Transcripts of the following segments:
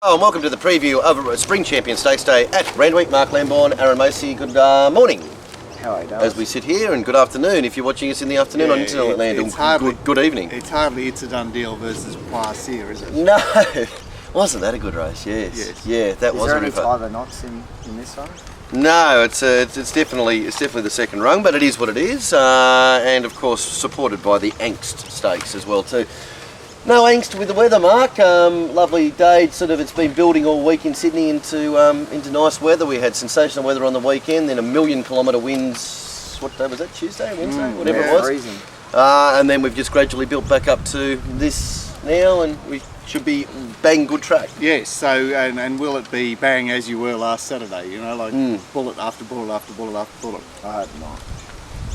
Oh, and welcome to the preview of Spring Champion Stakes Day at Randwick. Mark Lambourne, Aaron Mosey, good morning. How are you, as we sit here, and good afternoon if you're watching us in the afternoon on Internet Land. Good evening. It's hardly It's a Done Deal versus Poisier, is it? No, wasn't that a good race? Yes. Yeah, that was a ripper. Is there any Tyler Knots in this one? No, it's definitely the second rung, but it is what it is, and of course supported by the Angst Stakes as well too. No angst with the weather, Mark. Lovely day. It's been building all week in Sydney into nice weather. We had sensational weather on the weekend, then 1,000,000-kilometre winds. What day was that? Tuesday, Wednesday, whatever it was. Freezing. And then we've just gradually built back up to this now, and we should be bang good track. Yes. So and will it be bang as you were last Saturday? You know, like bullet after bullet after bullet after bullet. I hope not.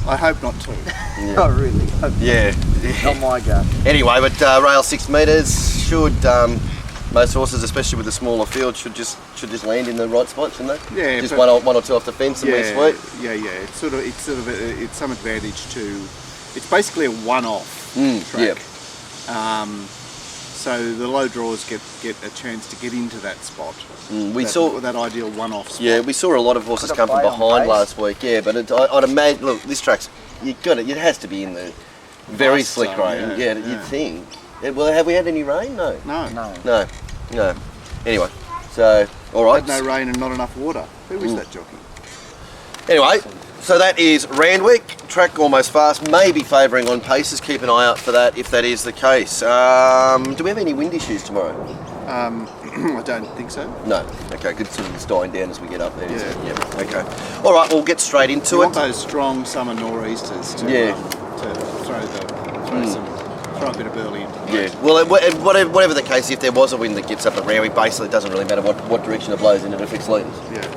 I hope not too. Yeah. Not really. Yeah. Not my gut. Anyway, but rail 6 metres should most horses, especially with the smaller field, should just land in the right spot, shouldn't they? Yeah. Just one or two off the fence and we're sweet. Yeah. It's some advantage to. It's basically a one-off track. Yeah. So the low drawers get a chance to get into that spot. We saw that ideal one-off spot. Yeah, we saw a lot of horses come from behind last week. Yeah, but I'd imagine. Look, this track's It has to be in the very slick rain. Yeah, you'd think. Well, have we had any rain? No. No. Anyway, so all right. Had no rain and not enough water. Who is that jockey? Anyway, so that is Randwick. Track almost fast, maybe favouring on paces. Keep an eye out for that if that is the case. Do we have any wind issues tomorrow? I don't think so. No. Okay, good. It's dying down as we get up there. Yeah. Okay. All right, we'll get straight into We it. want those strong summer nor'easters to throw a bit of burley into the race. Yeah. Well, whatever the case, if there was a wind that gets up at Randwick, basically it doesn't really matter what direction it blows in, it affects leaders. Yeah.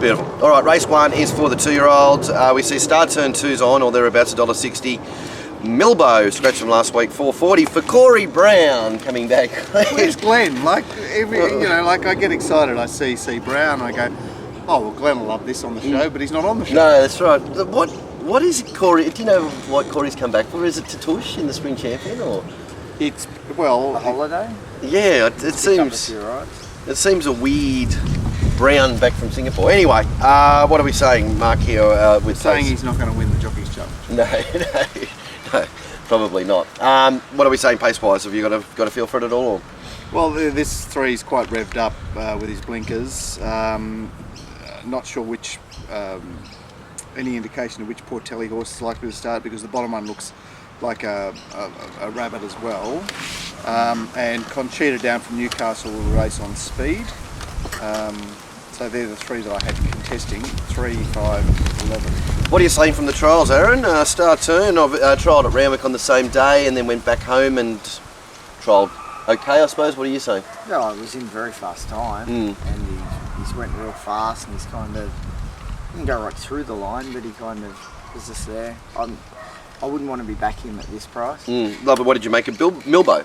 Beautiful. All right, race 1 is for the 2-year-olds. We see start turn 2's on, or thereabouts, $1.60. Milbo, scratch from last week, $4.40 for Corey Brown coming back. Where's Glenn? Like I get excited. I see Brown. I go, oh well, Glenn will love this on the show, but he's not on the show. No, that's right. What is Corey? Do you know what Corey's come back for? Is it Tatouche in the Spring Champion, or it's a holiday? Yeah, it seems. It seems a weird. Brown back from Singapore. Anyway, what are we saying, Mark? Here with saying he's not going to win the Jockey's Cup. No, probably not. What are we saying pace-wise? Have you got a feel for it at all? Or? Well, this 3's quite revved up with his blinkers. Not sure which any indication of which Portelli horse is likely to start, because the bottom one looks like a rabbit as well. And Conchita down from Newcastle will race on speed. So they're the 3 that I had contesting, 3, 5, 11. What are you saying from the trials, Aaron? Start turn, trialled at Randwick on the same day and then went back home and trialled okay, I suppose. What are you saying? Yeah, it was in very fast time, and he's went real fast, and he's didn't go right through the line, but he kind of was just there. I wouldn't want to be backing him at this price. Lovely. What did you make of Milbo?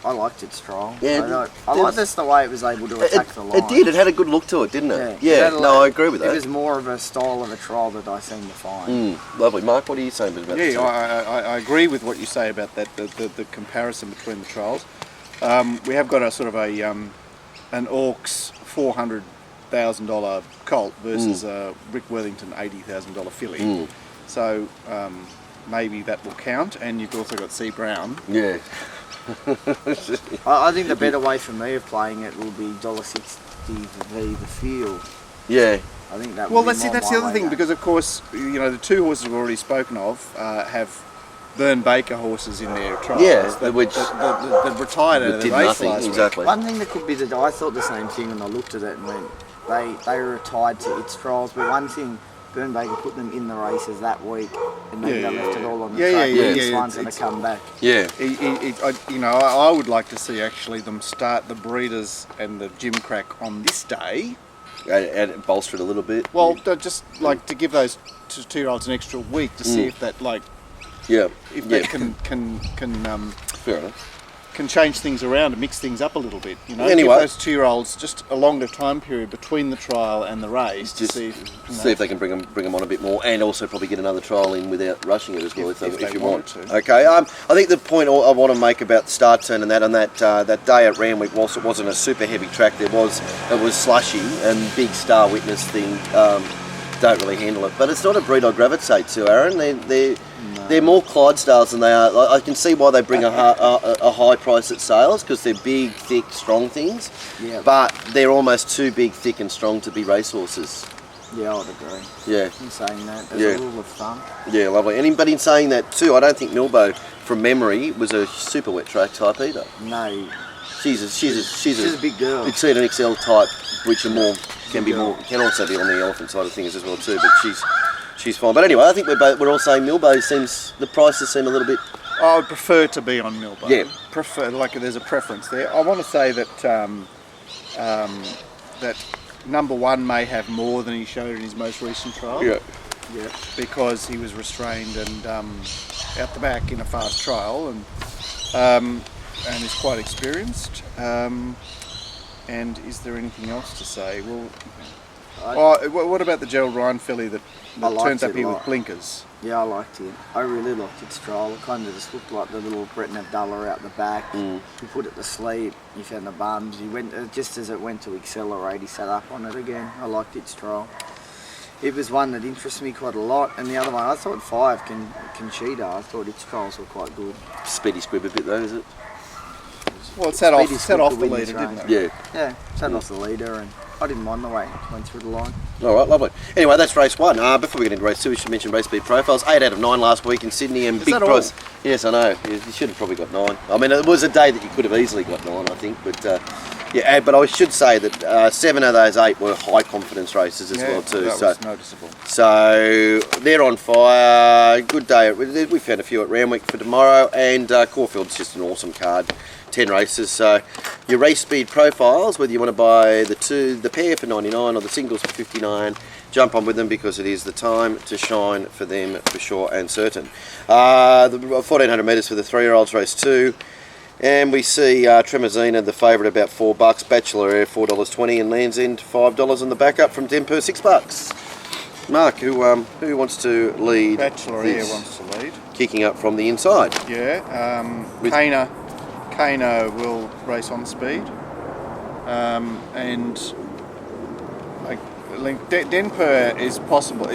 I liked its trial. Yeah, I like this the way it was able to attack the line. It did. It had a good look to it, didn't it? Yeah. No, I agree with that. It was more of a style of a trial that I seem to find. Lovely. Mark, what are you saying about that? Yeah, I agree with what you say about that. The comparison between the trials. We have got a sort of an Orcs $400,000 colt versus a Rick Worthington $80,000 filly. So maybe that will count. And you've also got C Brown. Yeah. I think the better way for me of playing it will be $1.60 the field. Yeah. I think that. Well, that's the other thing, because of course the 2 horses we've already spoken of have Vern Baker horses in their trials. Yeah, which retired out of the race last week. Exactly. One thing that could be I thought the same thing when I looked at it and went, they were retired to its trials, but one thing. Vern Baker put them in the races that week, and maybe they left it all on the track. This one's going to come back. Yeah. I would like to see actually them start the Breeders and the Gimcrack on this day, and bolster it a little bit. Well, just like to give those 2-year-olds an extra week to see if that can can fair enough. can change things around and mix things up a little bit. Anyway, give those 2-year-olds just a longer time period between the trial and the race to see if they can bring them on a bit more, and also probably get another trial in without rushing it as well if you want to. Okay. I think the point I want to make about the start turn and that on that day at Randwick, whilst it wasn't a super heavy track, it was slushy and big Star Witness thing. Don't really handle it, but it's not a breed I gravitate to, Aaron. They're more Clydesdales than they are. I can see why they bring a high price at sales, because they're big, thick, strong things. Yeah. But they're almost too big, thick, and strong to be racehorses. Yeah, I would agree. Yeah. In saying that, there's a rule of thumb. Yeah, lovely. But in saying that too, I don't think Milbo, from memory, was a super wet track type either. No. She's a big girl. It's an XL type, which can also be on the elephant side of things as well too. But she's fine. But anyway, I think we're all saying Milbo the prices seem a little bit. I would prefer to be on Milbo. Yeah. There's a preference there. I want to say that that number 1 may have more than he showed in his most recent trial. Yeah. Yeah. Because he was restrained and out the back in a fast trial and is quite experienced. And is there anything else to say? What about the Gerald Ryan filly that turns up here with blinkers? Yeah, I liked it. I really liked its trial. It kind of just looked like the little Breton Abdullah out the back. He put it to sleep. He found the bums. He went just as it went to accelerate. He sat up on it again. I liked its trial. It was one that interested me quite a lot, and the other one I thought 5 Conchita. I thought its trials were quite good. Speedy squib a bit though, is it? Well, it set off the leader, didn't it? Yeah. Yeah, set off the leader, and I didn't mind the way it went through the line. All right, lovely. Anyway, that's race 1. Before we get into race 2, we should mention race speed profiles. 8 out of 9 last week in Sydney, and Is big that price. Yes, I know. You should have probably got 9. I mean, it was a day that you could have easily got 9, I think. But but I should say that 7 of those 8 were high confidence races as well too. That was noticeable. So they're on fire. Good day. We found a few at Randwick for tomorrow, and Caulfield's just an awesome card. 10 races, so your race speed profiles, whether you want to buy the pair for 99 or the singles for 59, jump on with them, because it is the time to shine for them for sure and certain. The 1400 metres for the 3-year-olds, race 2, and we see Tremezina, the favourite, about $4, Bachelor Air $4.20, and Land's End $5 on the backup from Dem per $6. Mark, who wants to lead? Bachelor Air wants to lead. Kicking up from the inside. Yeah, Kano will race on speed, and Denper is possible.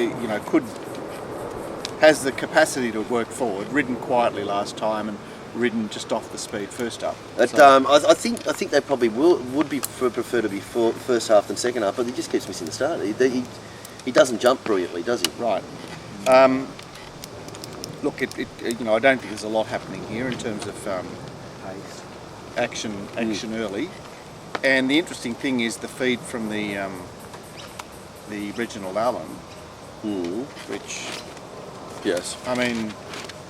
Has the capacity to work forward. Ridden quietly last time and ridden just off the speed first up. I think they probably would prefer to be first half than second half, but he just keeps missing the start. He doesn't jump brilliantly, does he? Right. Look, I don't think there's a lot happening here in terms of action early, and the interesting thing is the feed from the Reginald Allen, which, yes, I mean,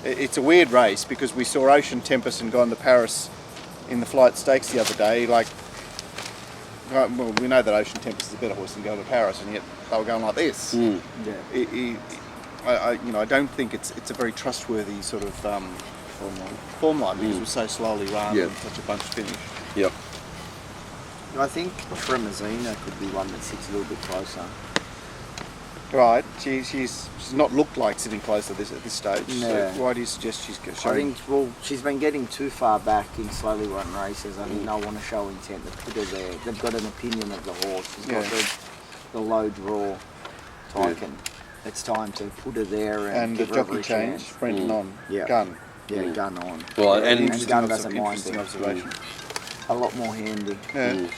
it's a weird race, because we saw Ocean Tempest and Gone to Paris in the Flight Stakes the other day. We know that Ocean Tempest is a better horse than Go to Paris, and yet they were going like this. Yeah. I don't think it's a very trustworthy sort of form line, because we're so slowly run and such a bunch finish. Yeah. I think Tremezina could be one that sits a little bit closer. Right, she's not looked like sitting close at this stage. No. So why do you suggest she's showing? I think, she's been getting too far back in slowly run races. I think they'll want to show intent to put her there. They've got an opinion of the horse. She's got the low draw type, and it's time to put her there and give the her jockey a change, chance. Brenton on, Yeah. Gun. Yeah, gun on. Well, and Gun doesn't mind interesting it. observation. A lot more handy. Yeah.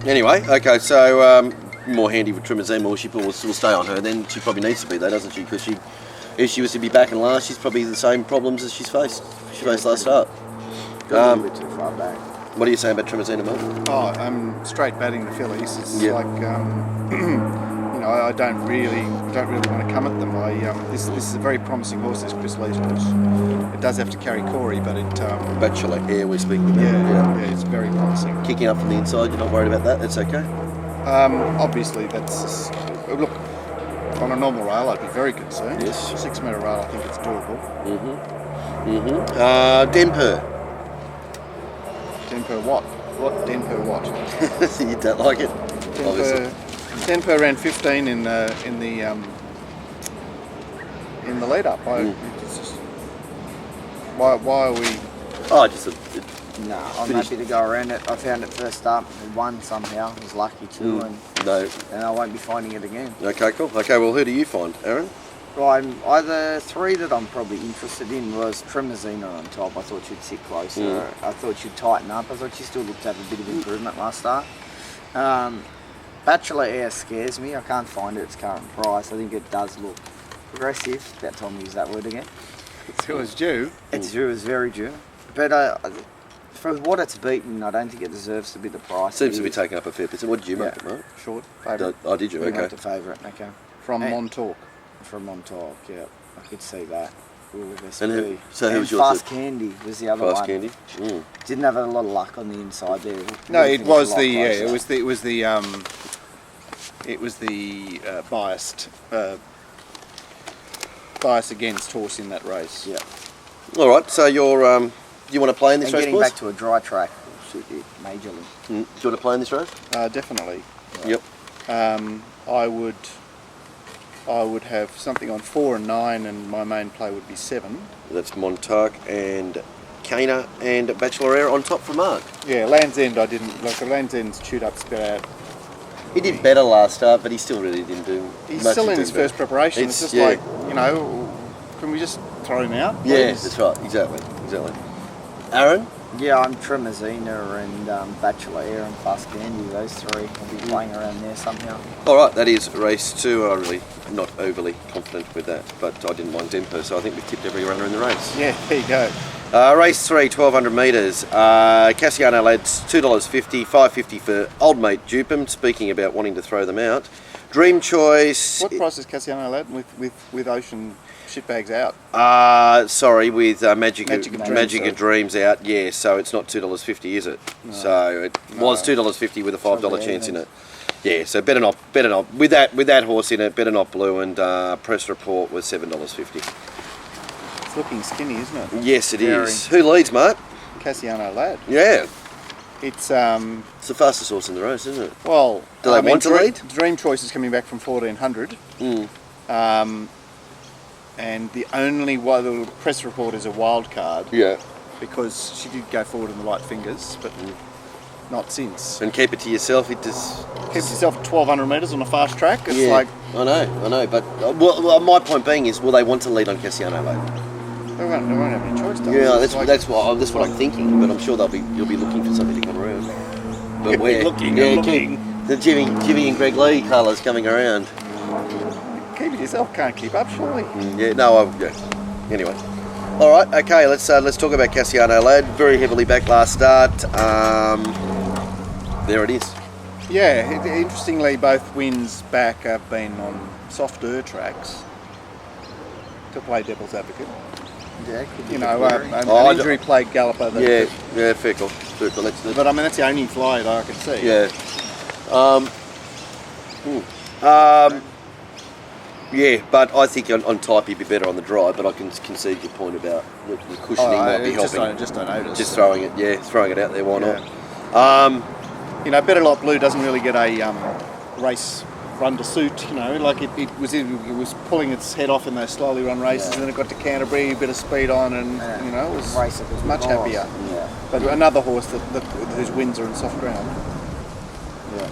Anyway, okay, so more handy with Tremezina, or she will stay on her. Then she probably needs to be, though, doesn't she? Because if she was to be back in last, she's probably the same problems as she faced last start. A little bit too far back. What are you saying about Tremezina, Mark? Straight batting the fillies. It's like I don't really want to come at them. This is a very promising horse, this Chris Lee's horse. It does have to carry Corey, but it Bachelor Air, we're speaking about. yeah, it's very promising. Kicking up from the inside, you're not worried about that? That's okay. Obviously, that's look, on a normal rail, I'd be very concerned. Yes. 6 metre rail, I think it's doable. Denper. Denper what? Denper what? You don't like it? Obviously. Denper ran 15 in the lead up. Why are we? Oh, just No, I'm happy to go around it. I found it first up and won somehow. I was lucky too, and I won't be finding it again. Okay, cool. Okay, well, who do you find, Aaron? Well, the three that I'm probably interested in was Tremezina on top. I thought she'd sit closer. I thought she'd tighten up. I thought she still looked to have a bit of improvement last start. Bachelor Air scares me. I can't find it its current price. I think it does look progressive. About time to use that word again. It was due. It's due. It's very due. But for what it's beaten, I don't think it deserves to be the price. Seems to be taking up a fair percent. What did you make it, mate? Short favourite. Oh, did you? We Okay. went to favourite. Okay. From Montauk. From Montauk, yeah. I could see that. And who was yours? Fast Candy was the other one. Fast Candy. Didn't have a lot of luck on the inside there. No, it was the biased bias against horse in that race. Yeah. All right. So you're you want to play in this race, getting boys? back to a dry track will suit it majorly. Do you want to play in this race? Definitely. Yep. I would have something on 4 and 9, and my main play would be 7. That's Montauk and Cana and Bachelor Air on top for Mark. Yeah, Land's End I didn't like. Land's End's chewed up spit out. He did better last start, but he still really didn't do. He's much still to in do his better. first preparation. It's just like, can we just throw him out? Yeah, please? that's right. Exactly. Aaron? Yeah, I'm Tremezina and Bachelor Air and Fast Candy. Those three will be playing around there somehow. All right, that is race 2. I'm really not overly confident with that, but I didn't mind Denver, so I think we've tipped every runner in the race. Yeah, there you go. Race 3, 1200 metres. Cassiano lads, $2.50, $5.50 for Old Mate Dupem, speaking about wanting to throw them out. Dream Choice. What price is Cassiano lad with Ocean shitbags out? Sorry, with Magic Magic of Dreams out, yeah, so it's not $2.50, is it? No. So it was $2.50 with a $5 chance in it. Yeah, so better not with that horse in it. Better not blue, and Press Report was $7.50. It's looking skinny, isn't it? Yes, it is. Who leads, mate? Cassiano lad. Yeah. It's the fastest horse in the race, isn't it? Well, do they want to lead? Dream Choice is coming back from 1400. And the only the Press Report is a wild card. Yeah. Because she did go forward in the right fingers, but not since. And keep it to yourself. It just keeps yourself at 1200 metres on a fast track. It's like I know. But well, my point being is, will they want to lead on Cassiano late? They won't have any choice. Yeah, that's what I'm thinking. But I'm sure you'll be looking for something to come around. But where? Looking. The Jimmy and Greg Lee colours coming around. Keep it yourself. Can't keep up, surely. Yeah. No. Anyway. All right. Okay. Let's talk about Cassiano lad. Very heavily back last start. There it is. Yeah. Interestingly, both wins back have been on softer tracks. To play devil's advocate. Yeah, an injury-plagued galloper. Yeah, fair call. But I mean, that's the only fly that I can see. Yeah. Yeah, but I think on type he'd be better on the dry. But I can concede your point about the cushioning might be helping. Just don't notice. Just throwing it out there. Why not? Better Lot Blue doesn't really get a race run to suit. Like it was pulling its head off in those slowly run races, and then it got to Canterbury, a bit of speed on, and it was much happier. Yeah. But another horse whose wins are in soft ground. Yeah.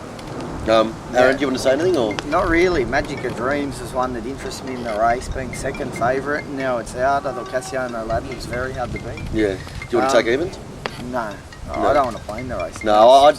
Aaron, do you want to say anything or? Not really. Magic of Dreams is one that interests me in the race, being second favourite. Now it's out. I thought Cassiano lad looks very hard to beat. Yeah. Do you want to take evens? No. I don't want to play in the race. No,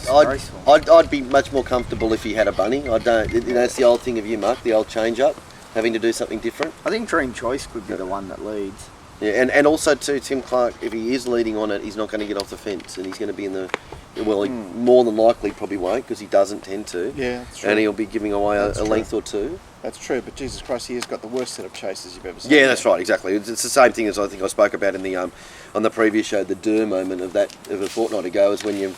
I'd be much more comfortable if he had a bunny. I don't. It's the old thing of you, Mark, the old change up, having to do something different. I think Dream Choice could be the one that leads. Yeah, and also too, Tim Clark, if he is leading on it, he's not going to get off the fence, and he's going to be in the. Well, he more than likely probably won't, because he doesn't tend to. Yeah, that's true. And he'll be giving away a length or two. That's true, but Jesus Christ, he has got the worst set of chases you've ever seen. Yeah, that's right, exactly. It's the same thing as I think I spoke about in the on the previous show, the Durr moment of a fortnight ago, is when you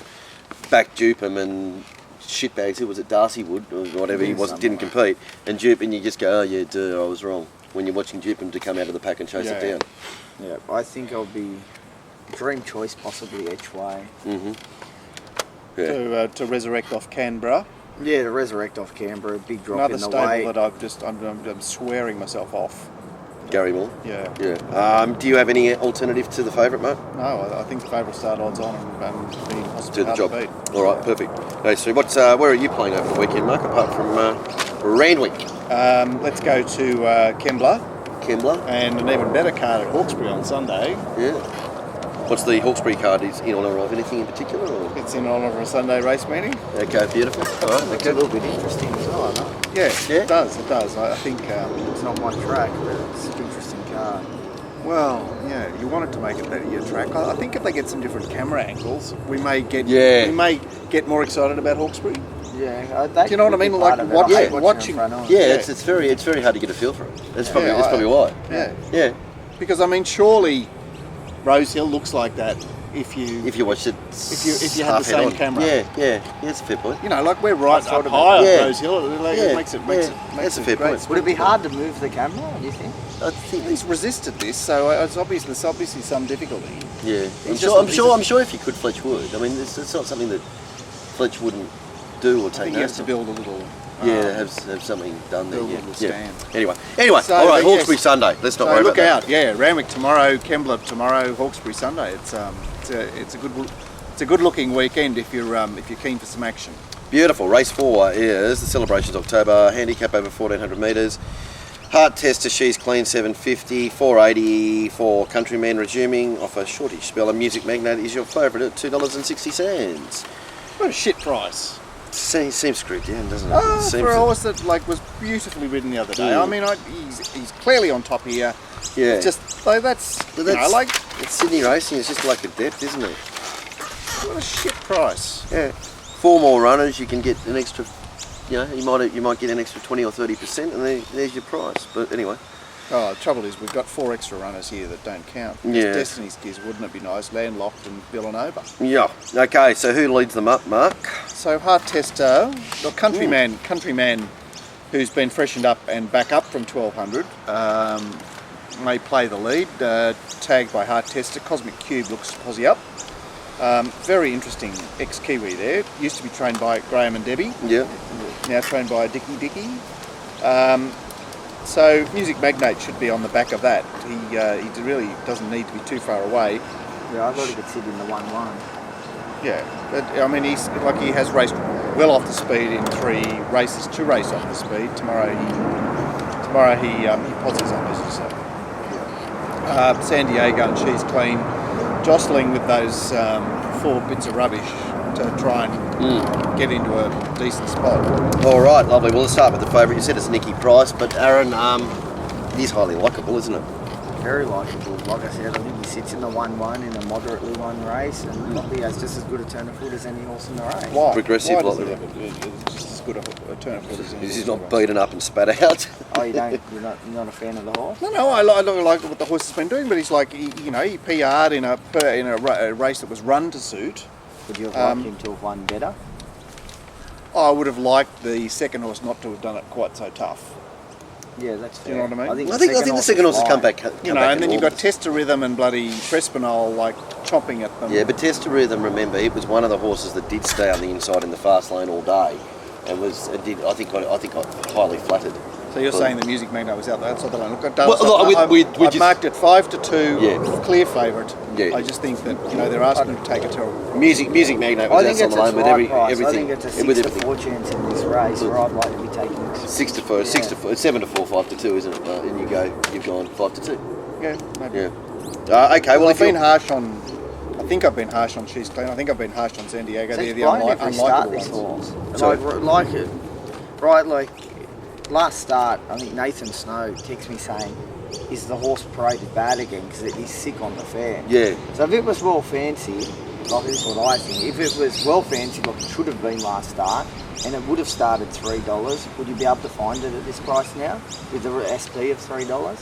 back Dupem and shitbags. Who was it? Darcy Wood or whatever he was, didn't compete, and Dupe, and you just go, oh yeah, Durr, I was wrong. when you're watching Jupin to come out of the pack and chase it down. Yeah, I think I'll be dream choice, possibly each way. Yeah. To resurrect off Canberra. Yeah, to resurrect off Canberra, a big drop Another in the stable weight. that I'm swearing myself off. Gary Moore. Yeah. Yeah. Do you have any alternative to the favourite, Mark? No, I think the favourite start odds on and being Do possibly the hard job. to beat. All right, perfect. Okay, so where are you playing over the weekend, Mark? Apart from Randwick, Let's go to Kembla Kembla. and an even better card at Hawkesbury on Sunday. Yeah. What's the Hawkesbury card? Is in honour of anything in particular? Or? It's in honour of a Sunday race meeting. Okay, beautiful. All right, It's a okay. little bit interesting as well, no? Yeah, Yeah. it does. I think. It's not my track, but it's an interesting car. Well, yeah, you want it to make it better your track. I think if they get some different camera angles, we may get more excited about Hawkesbury. Yeah, Do you know what I mean? Like watching. Yeah, it's very hard to get a feel for it. That's probably why. Yeah, Yeah. because I mean, surely Rosehill looks like that if you watched it, if you had the same camera. Yeah, that's a fair point. You know, like we're right thought up about high that. up Rosehill. Like, Yeah, it makes it that's a fair great. point. Would it be hard to move the camera, do you think? I think He's resisted this, so there's obviously some difficulty. Yeah, I'm just- sure if you could, Fletch would. I mean, it's not something that Fletch wouldn't do or I take think he has notice to of. build a little. Have something done there. build a Yeah. little Yeah. stand. Anyway, So, all right. yes. Hawkesbury Sunday. Let's not So worry look about out, yeah. Randwick tomorrow, Kembla tomorrow, Hawkesbury Sunday. It's a good looking weekend if you're keen for some action. that. Beautiful. Race 4 is the Celebrations October handicap over 1400 metres. Heart tester, she's clean 750, 480 for Countryman resuming off a shortish spell. And Music Magnate is your favourite at $2.60. What a shit price. Seems screwed down, doesn't it? Oh, Seems for a horse that was beautifully ridden the other day. I mean, he's clearly on top here. Yeah. Just like that's it's Sydney racing. It's just like a depth, isn't it? what a shit price. Yeah. 4 more runners, you can get an extra. You might get an extra 20 or 30%, and there's your price. But anyway. Oh, the trouble is we've got 4 extra runners here that don't count. Yeah. Destiny's Gears, wouldn't it be nice? Landlocked and Villanova. Yeah. Okay. So who leads them up, Mark? So Heart Tester, the Countryman, who's been freshened up and back up from 1200, may play the lead. Tagged by Heart Tester, Cosmic Cube looks Aussie up. Very interesting ex-Kiwi there. Used to be trained by Graham and Debbie. Yeah. Now trained by Dicky. So Music Magnate should be on the back of that. He really doesn't need to be too far away. Yeah, I thought he could sit in the 1-1. Yeah, but I mean he has raced well off the speed in 3 races, 2 races off the speed. Tomorrow he posses on, as you say. San Diego and She's Clean, jostling with those 4 bits of rubbish to try and get into a decent spot. All right, lovely. Well, let's start with the favourite. You said it's Nicky Price, but Aaron, it is highly likeable, isn't it? Very likeable. Like I said, I think he sits in the 1-1 in a moderately won race and probably has just as good a turn of foot as any horse in the race. Why? Progressive, Why does like he have just as good a turn of foot as any He's horse? not beaten up and spat out. Oh, you're not a fan of the horse? No, I like what the horse has been doing, but he's like, he PR'd in a race that was run to suit. Would you have liked him to have won better? I would have liked the second horse not to have done it quite so tough. Yeah, that's Do fair. you know what I mean? I think the second horse has come back. And then you've got Tester Rhythm and bloody Crespinol chomping at them. Yeah, but Tester Rhythm, remember, it was one of the horses that did stay on the inside in the fast lane all day, and I think got highly flattered. So you're saying the Music Magnate was out there outside the lane. Look, I've marked it 5-2, Yeah. clear favourite. Yeah. I just think that they're asking him to take a terrible. Music Magnate I was think outside it's the a lane with right price. I everything. think it's a with 6 to everything. 4 chance in this race where I'd like to be taking 6 to 4, 6 to 4, 7 to 4, 5 to 2, isn't it? And you've gone 5 to 2. Yeah, maybe. Yeah. Okay. Well, I've been harsh on. I think I've been harsh on She's Clean. I think I've been harsh on San Diego. They're the every start unlikable this ones. horse. Sorry? Like it. Right, like last start, I think Nathan Snow texted me saying, is the horse paraded bad again because he's sick on the fair? Yeah. So if it was well fancied, like this is what I think, if it was well fancied like it should have been last start, and it would have started $3, would you be able to find it at this price now with the SP of $3?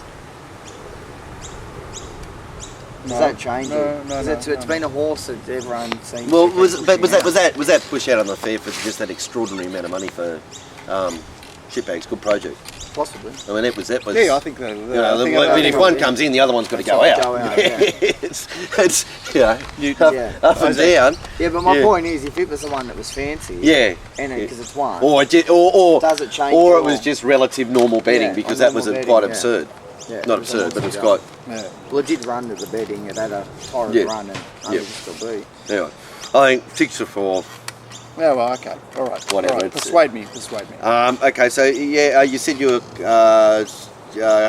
Does that change it? No, It's been a horse that everyone seems. Well, to keep was pushing out. that push out on the fair for just that extraordinary amount of money for shitbags? Good project. Possibly. I mean, that was. Yeah, I think that. If one comes in, the other one's got to go out. It's up and down. Yeah, but my point is, if it was the one that was fancy, and because it's one, or does it change? Or it was just relative normal betting because that was quite absurd. Yeah, not absurd, but it's quite. Yeah. Well, it did run to the betting. It had a torrid run, and it still be. Yeah, I think 6 or 4. Yeah, well, okay, all right. Whatever. All right. Persuade me. Okay, so you said you were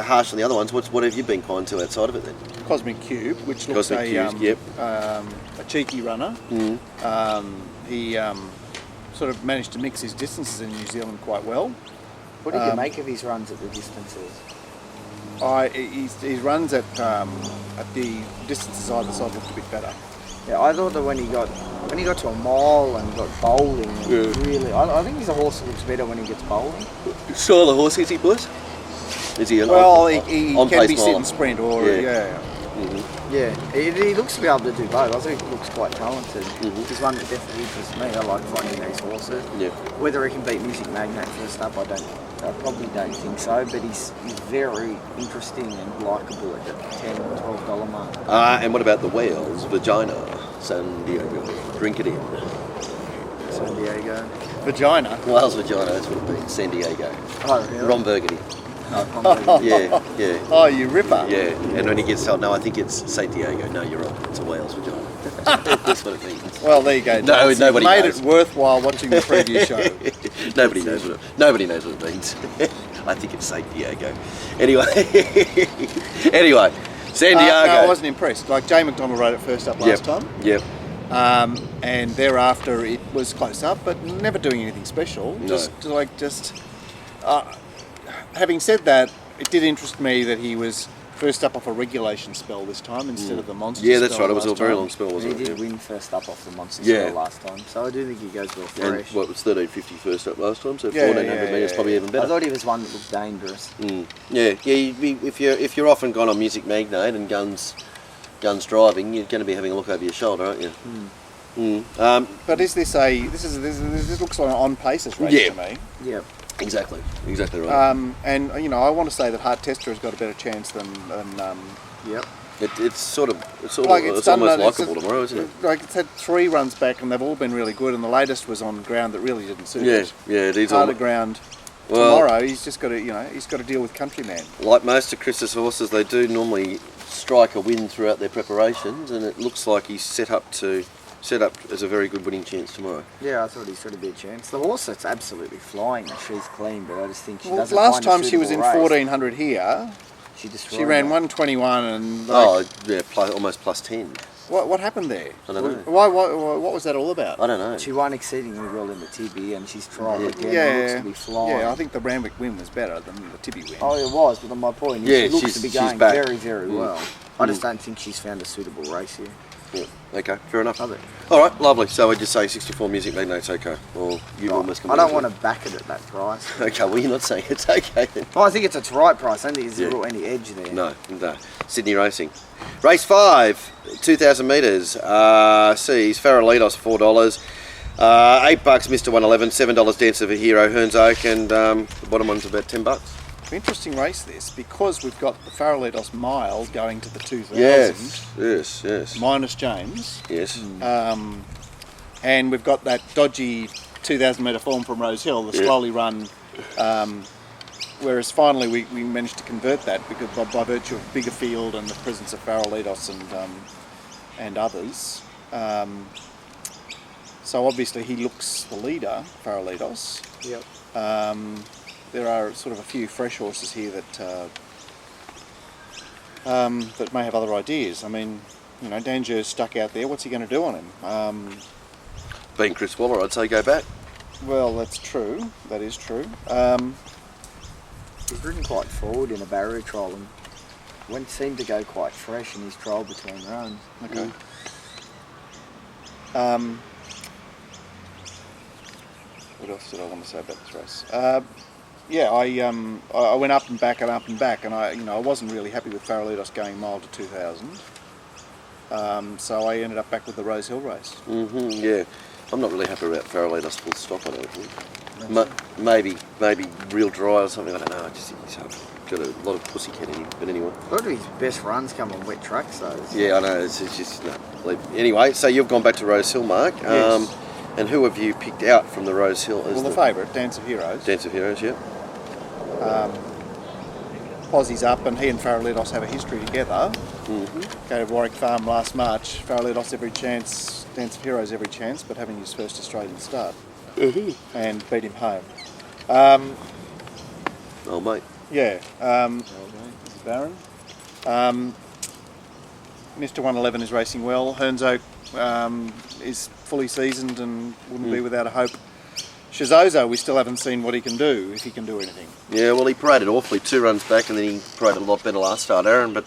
harsh on the other ones. What have you been kind to outside of it then? Cosmic Cube, which looks a cheeky runner. He sort of managed to mix his distances in New Zealand quite well. What did you make of his runs at the distances? He runs at the distances either side looked a bit better. Yeah, I thought that when he got to a mile and got bowling, really, I think he's a horse that looks better when he gets bowling. Style of horse is he, boys? Is he? He can be sit and sprint or Yeah, he looks to be able to do both. I think he looks quite talented. He's one that definitely interests me. I like finding these horses. Yeah. Whether he can beat Music Magnate first up, I probably don't think so, but he's very interesting and likeable at the $10 or $12 mark. And what about the Wales, Vagina, San Diego? Drink it in. San Diego. Vagina? Wales Vagina, that's what it means, San Diego. Oh, really? Ron Burgundy. Yeah. Oh, you ripper. Yeah, and when he gets told, no, I think it's St. Diego. No, you're wrong. It's a Wales vagina. That's what it means. Well, there you go. No, nobody made knows. It worthwhile watching the previous show. Nobody knows what it means. I think it's St. Diego. Anyway, San Diego. No, I wasn't impressed. Like Jay McDonald rode it first up last time. Yep. And thereafter it was close up, but never doing anything special. No. Having said that, it did interest me that he was first up off a regulation spell this time instead of the monster spell. Yeah, that's right. It was a very long spell, wasn't it? He did win first up off the monster spell last time, so I do think he goes well fresh. And what was 13.50 first up last time, so 1400 metres probably even better. I thought he was one that looked dangerous. Yeah. If you're often gone on Music Magnate and guns driving, you're going to be having a look over your shoulder, aren't you? But is this looks like an on paces race to me? Yeah. Exactly right. And I want to say that Heart Tester has got a better chance than It's almost likeable tomorrow, isn't it? Like it's had 3 runs back and they've all been really good, and the latest was on ground that really didn't suit it. Yeah, it is harder ground. Tomorrow he's just got to he's got to deal with Countryman. Like most of Chris's horses, they do normally strike a win throughout their preparations, and it looks like he's set up as a very good winning chance tomorrow. Yeah, I thought he's got a big chance. The horse that's absolutely flying, and she's clean, but I just think she doesn't. Last time she was in 1400 here, she ran 121 and almost plus 10. What happened there? I don't know. What was that all about? I don't know. She won exceedingly well in the Tibby, and she's tried again. Looks to be flying. Yeah, I think the Randwick win was better than the Tibby win. Oh, it was, but my point is she looks to be going very, very well. I just don't think she's found a suitable race here. Yeah. Okay, fair enough. All right, lovely. So we'd just say 64 Music Magnate's okay, or you almost. I don't want to back it at that price. Okay, well you're not saying it's okay then. Oh, I think it's a right price. I don't think there's any edge there. No. Sydney Racing, race 5, 2,000 metres. Sees Farrellitos $4, $8 Mr. 111, $7 Dancer for Hero, Hearns Oak, and the bottom one's about $10. Interesting race this, because we've got the Farrellitos mile going to the 2,000. Yes. Minus James. Yes. And we've got that dodgy 2,000 metre form from Rose Hill, the slowly run. Whereas finally we managed to convert that because by virtue of bigger field and the presence of Farrellitos and others. So obviously he looks the leader, Farrellitos. Yep. There are sort of a few fresh horses here that may have other ideas. I mean, Danger's stuck out there. What's he going to do on him? Being Chris Waller, I'd say go back. Well, that's true. That is true. He's ridden quite forward in a barrier trial and seemed to go quite fresh in his trial between runs. Okay. What else did I want to say about this race? I went up and back, and I wasn't really happy with Farrellitos going mile to 2,000. So I ended up back with the Rose Hill race. Yeah, I'm not really happy about Farrellitos full stop, I don't think. maybe real dry or something. I don't know. I just think he's got a lot of pussycat in him. But anyway, a lot of his best runs come on wet tracks, though. Yeah, I know. It's just no. Anyway, so you've gone back to Rose Hill, Mark. Yes. And who have you picked out from the Rose Hill? As The favourite, Dance of Heroes. Dance of Heroes, yeah. Possie's up, and he and Farrellitos have a history together. Mm-hmm. Go to Warwick Farm last March. Farrellitos every chance, Dance of Heroes every chance, but having his first Australian start. Mm-hmm. And beat him home. Oh, mate. Yeah. Baron. Mr. 111 is racing well. Hernzo is fully seasoned and wouldn't be without a hope. Shizozo, we still haven't seen what he can do, if he can do anything. Yeah, well, he paraded awfully 2 runs back, and then he paraded a lot better last start, Aaron, but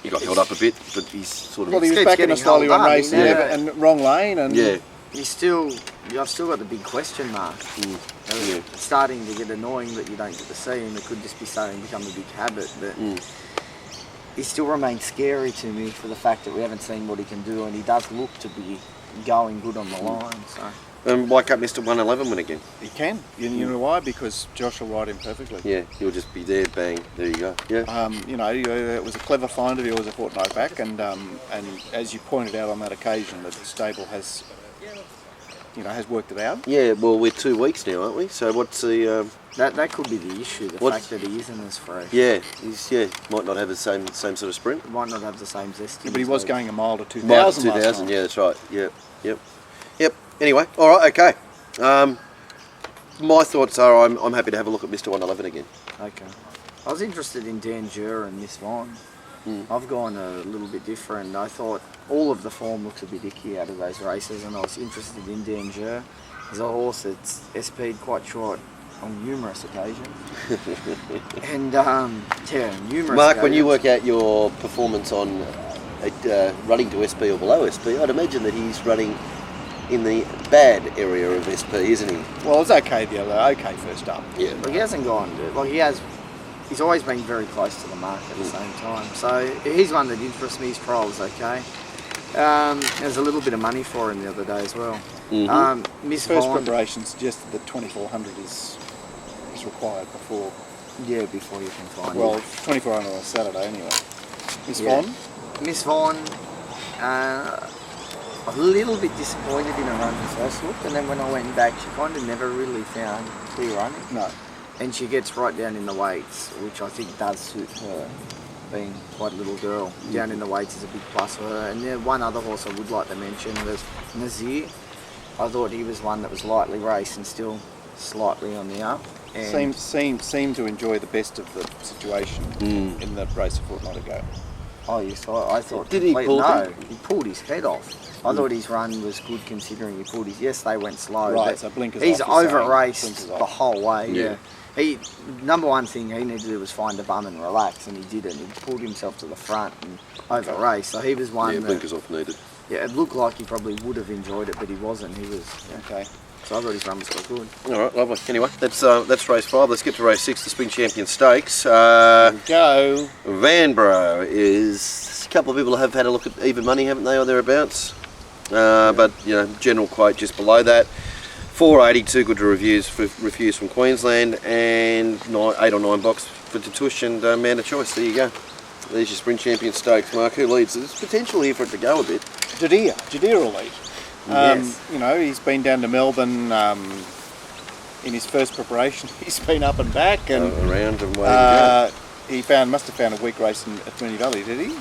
he got held up a bit, but he's sort of... Well, he was back in a slowly run race and wrong lane, and... Yeah. I've still got the big question mark. It's starting to get annoying that you don't get to see him. It could just be starting to become a big habit, but he still remains scary to me for the fact that we haven't seen what he can do, and he does look to be going good on the line. So. And why can't Mr. 111 win again? He can. You know why? Because Josh will ride him perfectly. Yeah, he'll just be there, bang, there you go. Yeah. It was a clever find of yours a fortnight back, and as you pointed out on that occasion, that the stable has worked it out. Yeah, well, we're 2 weeks now, aren't we? So what's the... That could be the issue, the fact that he isn't as fresh. Yeah, might not have the same sort of sprint. He might not have the same zesty. Yeah, but he was going a mile to 2,000 Mile to 2,000, yeah, that's right. Yep. Anyway, all right, okay. My thoughts are I'm happy to have a look at Mr. 111 again. Okay. I was interested in Danger and Miss Vaughn. I've gone a little bit different. I thought all of the form looks a bit icky out of those races, and I was interested in Danger. He's a horse that's SP'd quite short on numerous occasions. And, numerous Mark, occasions. when you work out your performance on running to SP or below SP, I'd imagine that he's running in the bad area of SP, isn't he? Well, it's okay first up. Yeah. Like, he hasn't gone, he's always been very close to the mark at the same time. So he's one that interests me. His trial was okay. There's a little bit of money for him the other day as well. Miss First Vaughn, preparation suggested that 2,400 is required before. Yeah, before you can find it. Well, 2,400 on a Saturday anyway. Miss Vaughn? Miss Vaughn, a little bit disappointed in her run the first look, and then when I went back, she kind of never really found clear running. No. And she gets right down in the weights, which I think does suit her, being quite a little girl. Down in the weights is a big plus for her. And then one other horse I would like to mention was Nazir. I thought he was one that was lightly raced and still slightly on the up. And Seemed to enjoy the best of the situation in the race a fortnight ago. Oh yes, I thought. Did he pull? No, he pulled his head off. I thought his run was good considering he pulled his. Yes, they went slow. Right, but so blinkers he's off, over raced the whole way. Yeah. He number one thing he needed to do was find a bum and relax, and he didn't. He pulled himself to the front and over raced. So he was one. Yeah, that, blinkers off needed. Yeah, it looked like he probably would have enjoyed it, but he wasn't. He was Okay. So I thought his run was quite good. All right, lovely. Anyway, that's race 5. Let's get to race 6, the Spring Champion Stakes. Go. Vanbrugh is a couple of people have had a look at even money, haven't they, or thereabouts? But general quote just below that. 482 good reviews from Queensland, and 8 or 9 bucks for Tatush and Man of Choice. There you go. There's your Spring Champion Stakes. Mark, who leads? There's potential here for it to go a bit. Jadir will lead. Yes. He's been down to Melbourne in his first preparation. He's been up and back and around and waiting. He must have found a weak race at Moonee Valley, did he?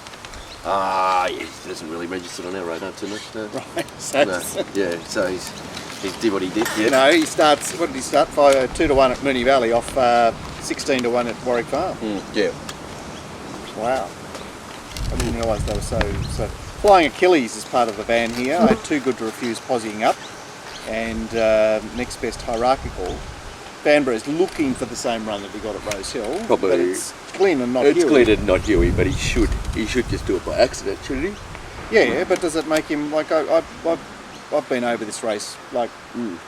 Yeah, he doesn't really register on our radar too much. No. Right. So so he did what he did. Yeah. No, he starts. What did he start? 2 to 1 at Moonee Valley off 16 to 1 at Warwick Farm. Yeah. Wow. I didn't realise they were so. Flying Achilles is part of the van here. I had Too Good to Refuse posing up, and Next Best Hierarchical. Vanbrugh is looking for the same run that we got at Rose Hill. Probably. But it's clean and not It's Huey. clean and not Huey, but he should just do it by accident, shouldn't he? Yeah, but does it make him like I've been over this race he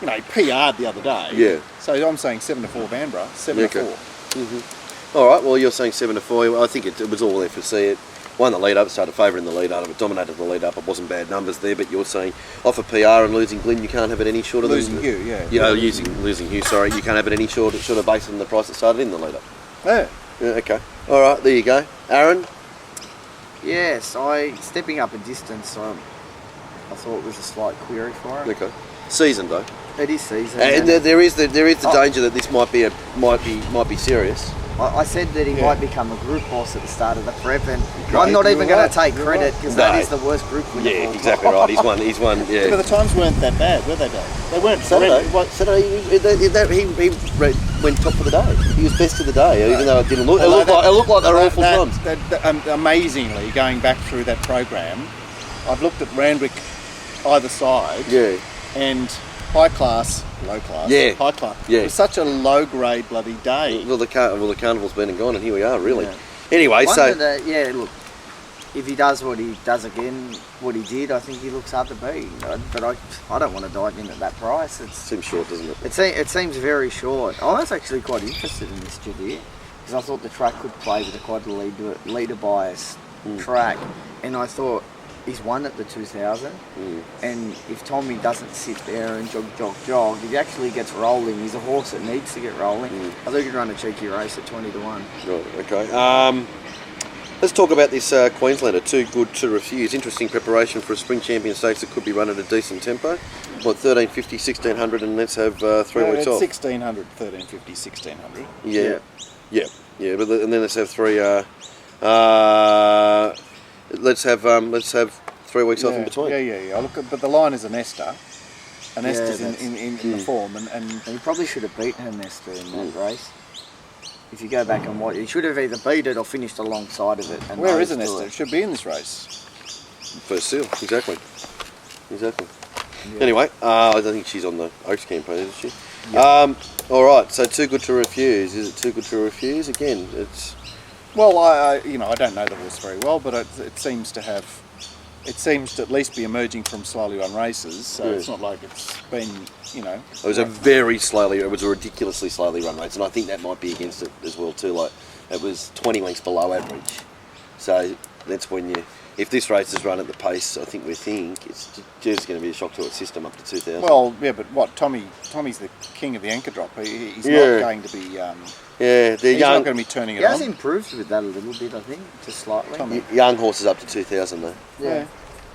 PR'd the other day. Yeah. So I'm saying 7 to 4 Vanbrugh, 7 to 4. All right. Well, you're saying 7 to 4. I think it was all FSC. won the lead up, started favouring the lead up, it dominated the lead up. It wasn't bad numbers there, but you're saying off a PR and losing Glyn, you can't have it any shorter losing Hugh, yeah. Yeah, losing Hugh. Sorry, you can't have it any shorter based on the price that started in the lead up. Yeah. Yeah. Okay. All right. There you go, Aaron. Yes, stepping up a distance. I thought was a slight query for him. Okay. Seasoned though. It is seasoned. And there is the danger that this might be serious. I said that he might become a group horse at the start of the prep, and I'm not even going to take credit because that is the worst group winner. Yeah, exactly right. He's won. Yeah. But the times weren't that bad, were they, Dave? They weren't. Saturday, he went top for the day. He was best of the day, even though it didn't look. It looked like they were awful times. Amazingly, going back through that program, I've looked at Randwick either side. Yeah. And high class, low class. Yeah. High class. Yeah. It was such a low grade bloody day. Well, the carnival's been and gone, and here we are, really. Yeah. Anyway, look, if he does what he does again, what he did, I think he looks hard to beat. But I don't want to dive in at that price. Seems short, doesn't it? It seems very short. I was actually quite interested in this Judea because I thought the track could play with quite a leader bias track, and I thought he's won at the 2000, and if Tommy doesn't sit there and jog, if he actually gets rolling, he's a horse that needs to get rolling. I think he'd run a cheeky race at 20 to 1. Right, okay. Let's talk about this Queenslander, Too Good to Refuse. Interesting preparation for a Spring Champion Stakes that could be run at a decent tempo. What, 1350, 1600, and let's have 3 weeks off. 1600, 1350, 1600. Yeah. But and then let's have three. Let's have 3 weeks off in between. Yeah. Look, but the line is a Nesta. An Nesta's in the form, and he probably should have beaten her Nesta in that race. If you go back and watch, he should have either beat it or finished alongside of it. And where is a Nesta? It should be in this race. First seal, exactly. Yeah. Anyway, I don't think she's on the Oaks campaign, is she? Yeah. All right. So Too Good to Refuse. Is it Too Good to Refuse? Again, it's. Well, I don't know the horse very well, but it seems to at least be emerging from slowly run races. So it's not like it's been, It was it was a ridiculously slowly run race, and I think that might be against it as well too. Like it was 20 lengths below average, so that's when if this race is run at the pace, I think it's just going to be a shock to its system up to 2000. Well, yeah, but what Tommy's the king of the anchor drop. He's not going to be. He's not going to be turning it on. He has improved with that a little bit, I think, just slightly. Young horses up to 2000 though. Yeah.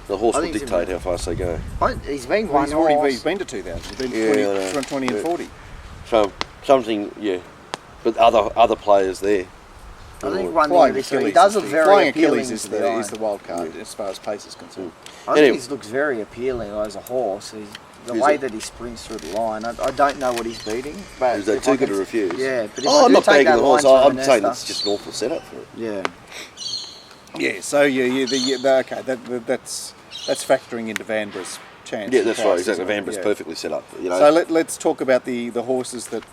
The horse will dictate how fast they go. He's been He's been to 2000. He's been 20 and 40. So something, but other players there. I think one thing he does look very appealing. Achilles is the wild card as far as pace is concerned. I think he looks very appealing as a horse. The way that he sprints through the line, I don't know what he's beating. But is that Too Good to Refuse? Yeah, but I'm not bagging the horse. I'm saying it's just an awful setup for it. Yeah. Yeah. So okay. That's factoring into Vanbragh's chance. Yeah, that's right. Exactly. Vanbragh's perfectly set up. So let's talk about the horses that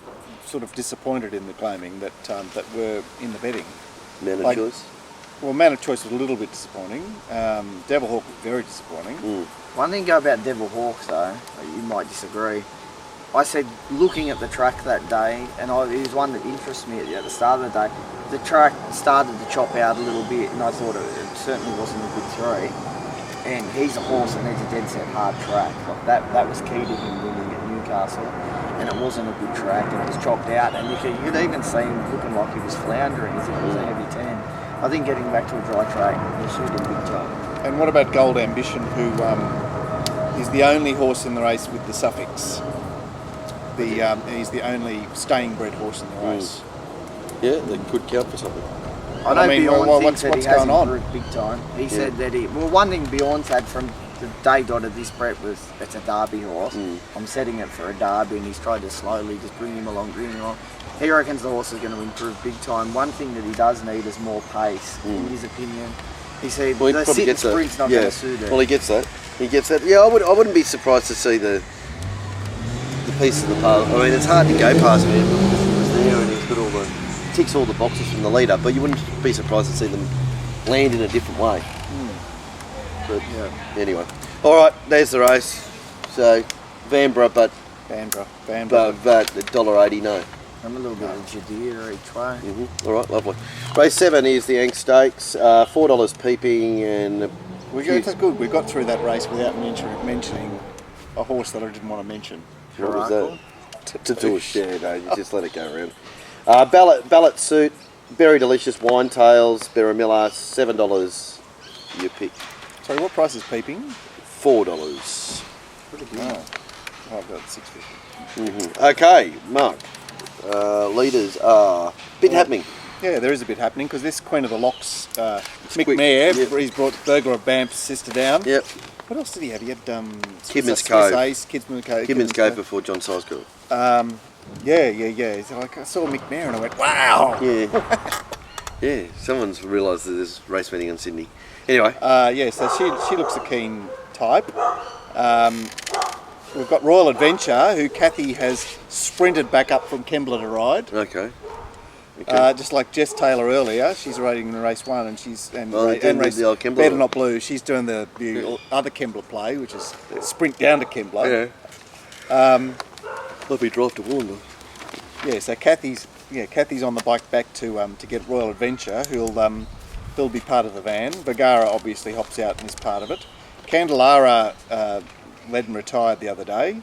sort of disappointed in the claiming that were in the betting. Man of Choice. Well, Man of Choice was a little bit disappointing. Devil Hawk was very disappointing. One thing about Devil Hawk though, you might disagree. I said looking at the track that day, and it was one that interested me at the start of the day. The track started to chop out a little bit, and I thought it certainly wasn't a good 3. And he's a horse that needs a dead set hard track. Like that was key to him winning at Newcastle. And it wasn't a good track, and it was chopped out, and you could even see him looking like he was floundering as if it was a heavy 10. I think getting back to a dry track will suit him big time. And what about Gold Ambition, who is the only horse in the race with the suffix? He's the only staying bred horse in the race. Yeah, that could count for something. I know Bjorn thinks that he has going on? improved big time. He said that one thing Bjorn's had from the day dot of this prep was it's a Derby horse. I'm setting it for a Derby, and he's tried to slowly just bring him along. He reckons the horse is going to improve big time. One thing that he does need is more pace, in his opinion. He said the sit and sprint's not going to suit it. Well, he gets that. Yeah, I wouldn't be surprised to see the piece of the puzzle. I mean, it's hard to go past him because he was there and he's got ticks all the boxes from the lead up, but you wouldn't be surprised to see them land in a different way. But anyway, all right, there's the race. So Vanbrugh, but $1.80, no. I'm a little bit of Jadea each way. All right, lovely. Race 7 is the Angst Stakes, $4 peeping, and That's good. We got through that race without mentioning a horse that I didn't want to mention. what was that? To do a share, no, you just let it go around. Ballot Suit, Berry Delicious, Wine Tails, Barramilla, $7 you pick. Sorry, what price is peeping? $4. I've got $6.50. Okay, Mark. Leaders are bit happening. Yeah, there is a bit happening because this Queen of the Locks, Mick quick. Mayer, Yep. he's brought Burglar of Banff's sister down. Yep. What else did he have? He had Kidman's Cove. Kidman's Cove. Kidman's Cove before John Sizegirl. Yeah. So I saw Mick Mayer and I went, wow. Yeah. Yeah, someone's realised that there's race meeting in Sydney. Anyway. So she looks a keen type. We've got Royal Adventure, who Kathy has sprinted back up from Kembla to ride. Okay. Just like Jess Taylor earlier, she's riding in race 1 and race the old Kembla. Better Not Blue. She's doing the other Kembla play, which is sprint down to Kembla. Yeah. Lovely drive to Warner. Yeah, so Kathy's on the bike back to get Royal Adventure, who'll be part of the van. Vergara obviously hops out and is part of it. Candelara led and retired the other day,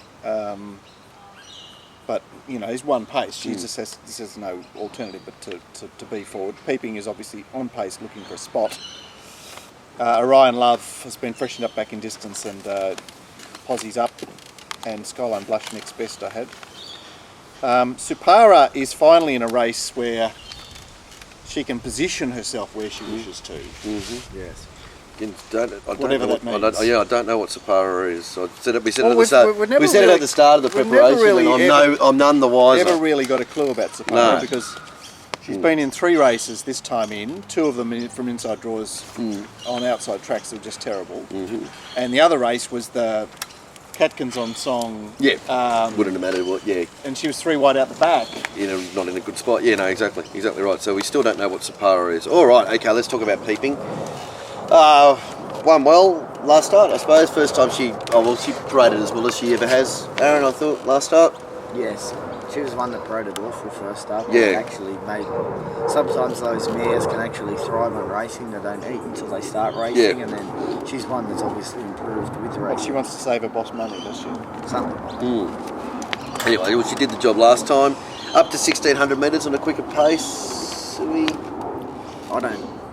but he's one pace. She just has no alternative but to be forward. Peeping is obviously on pace, looking for a spot. Orion Love has been freshened up back in distance, and Possie's up, and Skyline Blush next best I had. Supara is finally in a race where she can position herself where she wishes to. Yes. Whatever that means. I don't know what Supara is. We said it at the start of the we've never preparation, and I'm none the wiser. Never really got a clue about Supara because she's been in 3 races this time in, 2 of them from inside draws on outside tracks that were just terrible. And the other race was the Catkins on Song. Yeah, wouldn't have mattered what, And she was 3 wide out the back. Not in a good spot. Yeah, no, exactly right. So we still don't know what Supara is. All right, okay, let's talk about Peeping. Won well last start, I suppose. First time she paraded as well as she ever has. Aaron, I thought, last start. Yes, she was one that paraded awful first start. Yeah. Actually made. Sometimes those mares can actually thrive on racing. They don't eat until they start racing, and then she's one that's obviously improved with racing. She wants to save her boss money, does she? Something like that. Anyway, well, she did the job last time. Up to 1,600 metres on a quicker pace.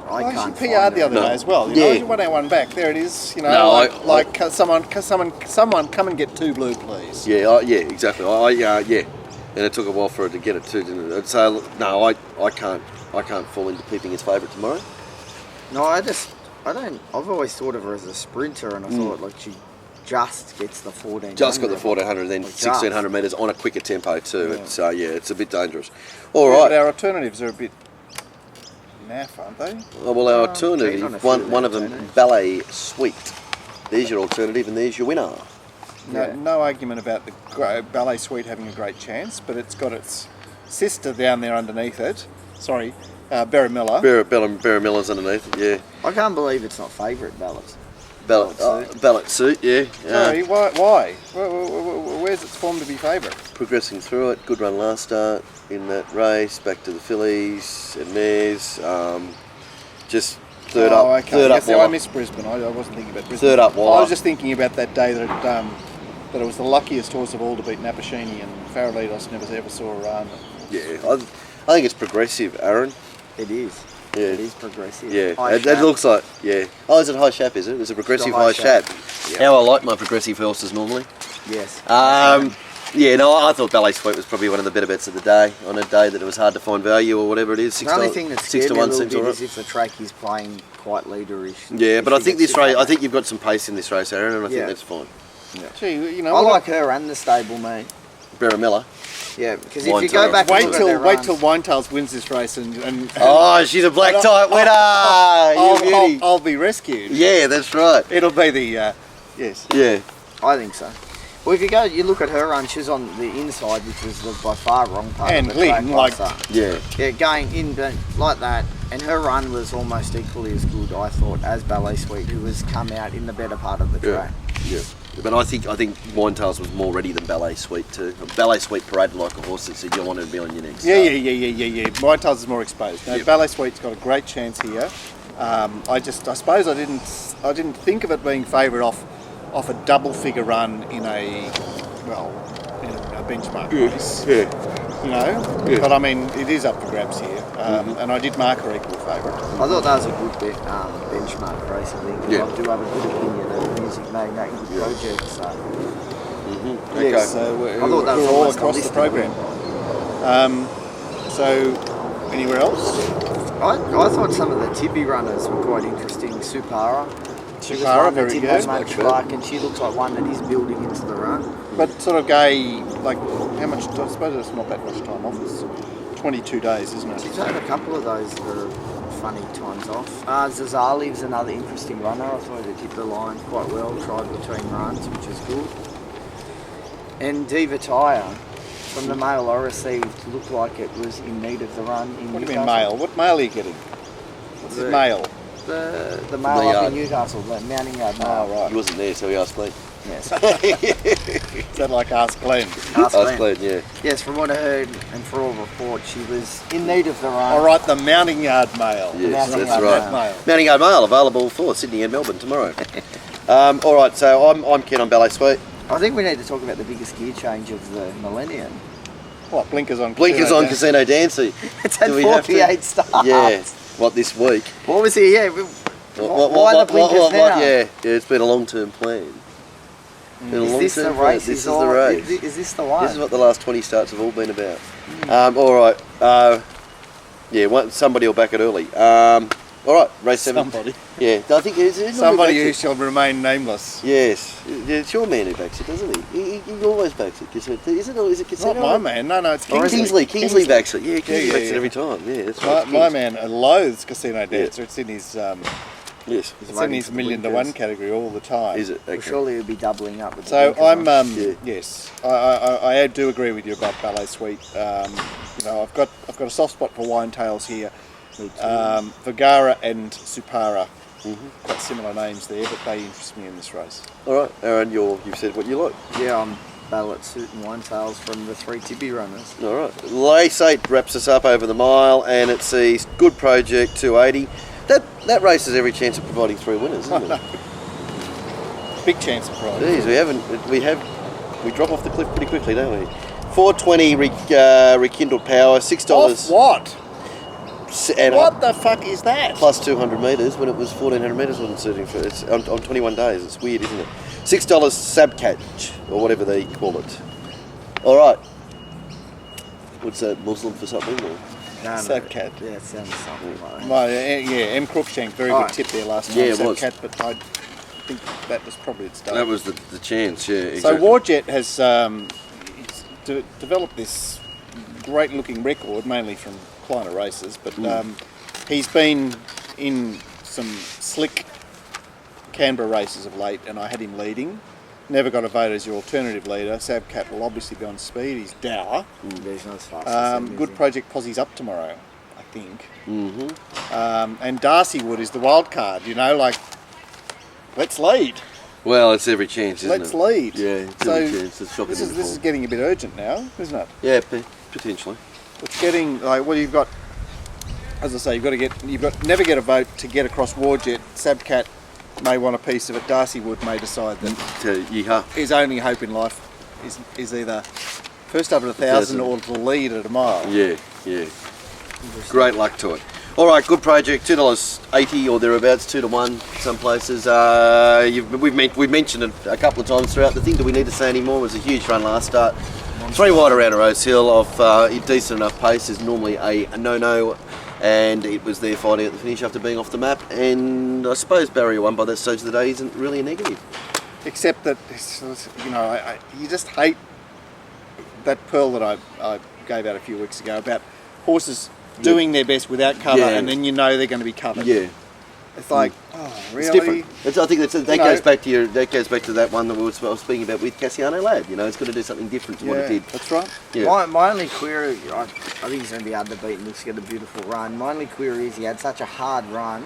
I can't. She PR'd the other day as well. She won our one back. There it is. Someone come and get 2 blue, please. Yeah, exactly. And it took a while for her to get it too, didn't it? So no, I can't fall into Peeping as favourite tomorrow. No, I don't. I've always thought of her as a sprinter, and I thought she just gets the 1400. Just got the 1400, then 1600 metres on a quicker tempo too. Yeah. It's a bit dangerous. All right. But our alternatives are a bit naff, aren't they? Well, our alternative, one of them, Ballet Suite. There's your alternative, and there's your winner. No argument about the Ballet Suite having a great chance, but it's got its sister down there underneath it. Sorry, Barramilla. Barramilla's underneath it, yeah. I can't believe it's not favourite Ballet. Ballot Suit, yeah. Sorry, why? Where's its form to be favourite? Progressing through it, good run last start in that race, back to the fillies and mares, just third up. I missed Brisbane. I wasn't thinking about Brisbane. Third up wire. I was just thinking about that day that it was the luckiest horse of all to beat Napashini, and Faralidos never ever saw a run. Yeah, I think it's progressive, Aaron. It is. Yeah. It is progressive. Yeah, it looks like, Oh, is it high shap, is it? It's a progressive high shap. Yeah. How I like my progressive horses normally. Yes. I thought Ballet Suite was probably one of the better bets of the day, on a day that it was hard to find value or whatever it is. The only thing that's scared me a little bit is if the track is playing quite leaderish. Yeah, but I think this race, I think you've got some pace in this race, Aaron, and I think that's fine. Yeah. Gee, I like her and the stable, mate. Barramilla. Yeah, because if you go back wait till Winetails wins this race and oh, she's a black tie winner. I'll be rescued. Yeah, that's right. It'll be the yes. Yeah, I think so. Well, if you look at her run, she's on the inside, which was by far wrong part and of the track. Going in like that, and her run was almost equally as good, I thought, as Ballet Suite, who has come out in the better part of the track. Yeah. But I think Winetails was more ready than Ballet Sweet too. Ballet Sweet paraded like a horse that said you wanted to be on your next. Yeah. Winetails is more exposed. No, Ballet Sweet's got a great chance here. I suppose I didn't think of it being favoured off a double figure run in a benchmark race. Yeah. You know, Yeah. but I mean, it is up for grabs here, and I did mark her equal favourite. I thought that was a good benchmark race, I think. Yeah. I do have a good opinion of Music Magnet and good project, so... Okay. Yes, so I thought that was we're all almost across the listed. program. So, anywhere else? I thought some of the Tibby runners were quite interesting. Supara. She was Supara, one that very didn't good. have much luck, and she looks like one that is building into the run. But sort of gay, like, how much, I suppose it's not that much time off. It's 22 days, isn't it? She's had a couple of those that are funny times off. Zazali was another interesting runner. I thought it hit the line quite well, tried between runs, which is good. And Diva Tire, from the mail I received, looked like it was in need of the run in What do you Newcastle. mean mail? What mail are you getting? What's the mail? The mail The up yard. in Newcastle, the Mounting Yard mail. Oh, right. He wasn't there, so he asked me. Yes. Is that like Ask Glenn? Ask Asked Glenn. Glenn, yeah. Yes, from what I heard and for all reports, she was in need of the run. All right, the Mounting Yard mail. Yes, Mounting that's Yard right. mail. Mounting Yard Mail available for Sydney and Melbourne tomorrow. All right, so I'm keen on Ballet Sweet. I think we need to talk about the biggest gear change of the millennium. What, blinkers on? Blinkers Casino on Down? Casino Dancy. It's had Do we have to? 48 starts. Yeah. What, this week? What was he? Yeah. Why the blinkers now? Yeah, it's been a long-term plan. Been a Is this the long-term plan. race? This is the race. Is this the one? This is what the last 20 starts have all been about. All right. Somebody will back it early. All right, race 7. Somebody. Yeah, I think it's Somebody who shall remain nameless. Yes, it's your man who backs it, doesn't he? He always backs it. Is it Casino? Not my man. No, it's Kingsley. Kingsley backs it. Yeah, Kingsley yeah, backs it yeah. every time. Yeah, that's right. My man loathes Casino Dancer. It's in his Yes. it's in his $1 to 1 category all the time. Is it? Well, Okay. surely he'll be doubling up with the So blinkers I'm on. yes, I do agree with you about Ballet Sweet. I've got a soft spot for Winetails here. Vergara and Supara, quite similar names there, but they interest me in this race. All right, Aaron, you've said what you like. Yeah, I'm Ballot Suit and Winetails from the 3 Tibby runners. All right, race 8 wraps us up over the mile, and it sees Good Project 280. That race has every chance of providing 3 winners, isn't it? Big chance of prize. Jeez, we drop off the cliff pretty quickly, don't we? 420 rekindled power, $6. Off what? And What the fuck is that? plus 200 metres when it was 1400 metres wasn't suiting for it's on 21 days. It's weird, isn't it? $6 sab catch or whatever they call it. All right. What's that, Muslim for something? Or? No, Sabcat. Yeah, it sounds something like that. M. Crookshank, very All good right. tip there last time. Yeah, it was. Sabcat, but I think that was probably its start. That was the chance, yeah. Exactly. So Warjet has developed this great-looking record, mainly from Kleiner races, but he's been in some slick Canberra races of late, and I had him leading. Never got a vote as your alternative leader. Sabcat will obviously be on speed. He's dour. Yeah, he's not as fast as him, is Good he? Project Posse's up tomorrow, I think. And Darcy Wood is the wild card. Let's lead. Well, it's every chance, isn't Let's it? lead. Yeah, it's So every chance. It's shocking. This is getting a bit urgent now, isn't it? Yeah, potentially. It's getting you've got, as I say, you've got never get a vote to get across Warjet. Sabcat may want a piece of it. Darcy Wood may decide that Yeehaw. his only hope in life is either first up at 1,000 or to lead at a mile. Yeah. Great luck to it. All right, Good Project, $2.80 or thereabouts, 2 to 1 some places. We've mentioned it a couple of times throughout. The thing that we need to say anymore was a huge run last start. 3 wide around a Rose Hill of decent enough pace is normally a no-no, and it was there fighting at the finish after being off the map. And I suppose barrier 1 by that stage of the day isn't really a negative. Except that you just hate that pearl that I gave out a few weeks ago about horses doing their best without cover, and then they're going to be covered. Yeah. It's like, oh, really? It's different. I think that goes back to that one that I was speaking about with Cassiano Lad. It's got to do something different to what it did. That's right. Yeah. My only query, I think he's going to be hard to beat and he's got a beautiful run. My only query is he had such a hard run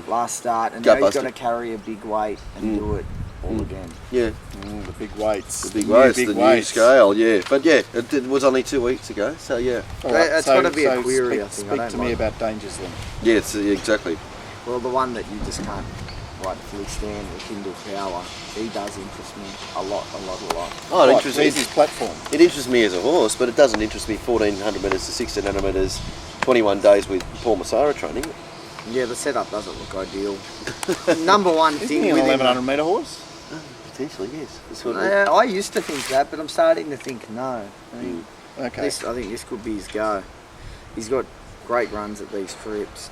last start, and now he's got to carry a big weight and do it all again. Yeah. The big weights. The big weights, the new scale, yeah. But yeah, it was only 2 weeks ago, so yeah. All right, It's got to be a query, I think. Speak to me about dangers then. Yeah, exactly. Well, the one that you just can't rightfully stand, the Kindle Power, he does interest me a lot. Oh, it interests me. Where's his platform? It interests me as a horse, but it doesn't interest me 1400 metres to 1600 metres, 21 days with Paul Massara training. Yeah, the setup doesn't look ideal. Number one Isn't thing he an with him, 1100 metre horse? Potentially, yes. That's what I used to think that, but I'm starting to think no. I mean, Okay. I think this could be his go. He's got great runs at these trips.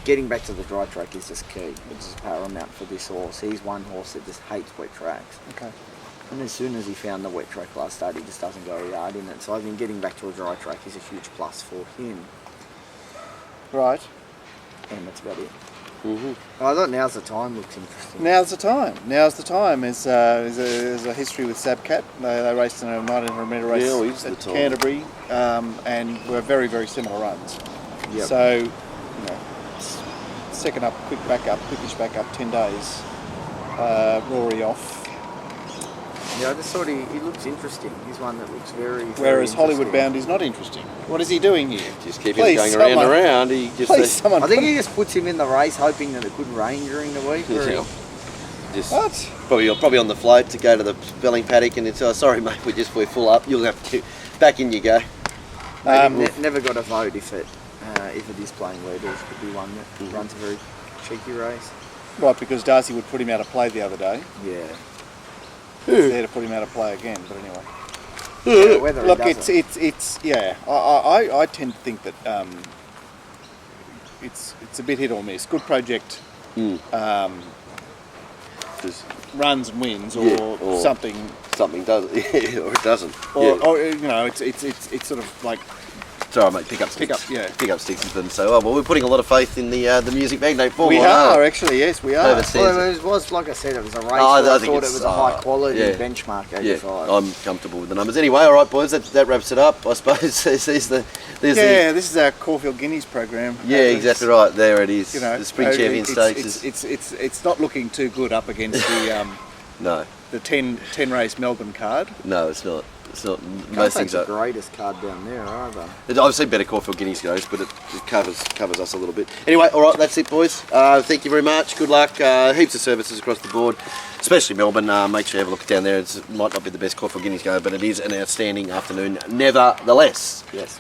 Getting back to the dry track is just key. It's just paramount for this horse. He's one horse that just hates wet tracks. Okay. And as soon as he found the wet track last start, he just doesn't go yard in it. So I think getting back to a dry track is a huge plus for him. Right. And that's about it. Mm-hmm. I thought Now's the Time looks interesting. Now's the time. Now's the time. There's a history with Sabcat. They raced in a 1900 metre race at Canterbury, and were very, very similar runs. Yep. So, you know, second up, quickish back up, 10 days. Rory off. Yeah, I just thought he looks interesting. He's one that looks very Whereas very Hollywood Bound is not interesting. What is he doing here? Just keep him going around and around. He just Someone I think he just puts him in the race hoping that it could rain during the week. just What? probably on the float to go to the spelling paddock and it's sorry mate, we're full up. You'll have to back in you go. Never got a vote if it is playing leaders. Could be one that runs a very cheeky race. Right, because Darcy would put him out of play the other day. Yeah. It's there to put him out of play again, but anyway. Yeah, whether Look, he does it's yeah. I tend to think that it's a bit hit or miss. Good project, runs and wins, or something. Something does, or it doesn't. Or you know, it's sort of like. Sorry, mate. Pick up sticks. Pick up sticks and so. Well, we're putting a lot of faith in the music magnate form. We are actually, yes, we are. Well, it was like I said, it was a race. I thought it was a high quality benchmark. 85. Yeah, I'm comfortable with the numbers. Anyway, all right, boys. That wraps it up. I suppose. This is our Caulfield Guineas program. Yeah, exactly right. There it is. You know, the Spring Champion Stakes. It's not looking too good up against the no. The 10 race Melbourne card. No, it's not. It's not. Most things are the greatest card down there, are they? I've seen better Caulfield Guineas goes, but it covers us a little bit. Anyway, all right, that's it, boys. Thank you very much. Good luck. Heaps of services across the board, especially Melbourne. Make sure you have a look down there. It might not be the best Caulfield Guineas go, but it is an outstanding afternoon, nevertheless. Yes.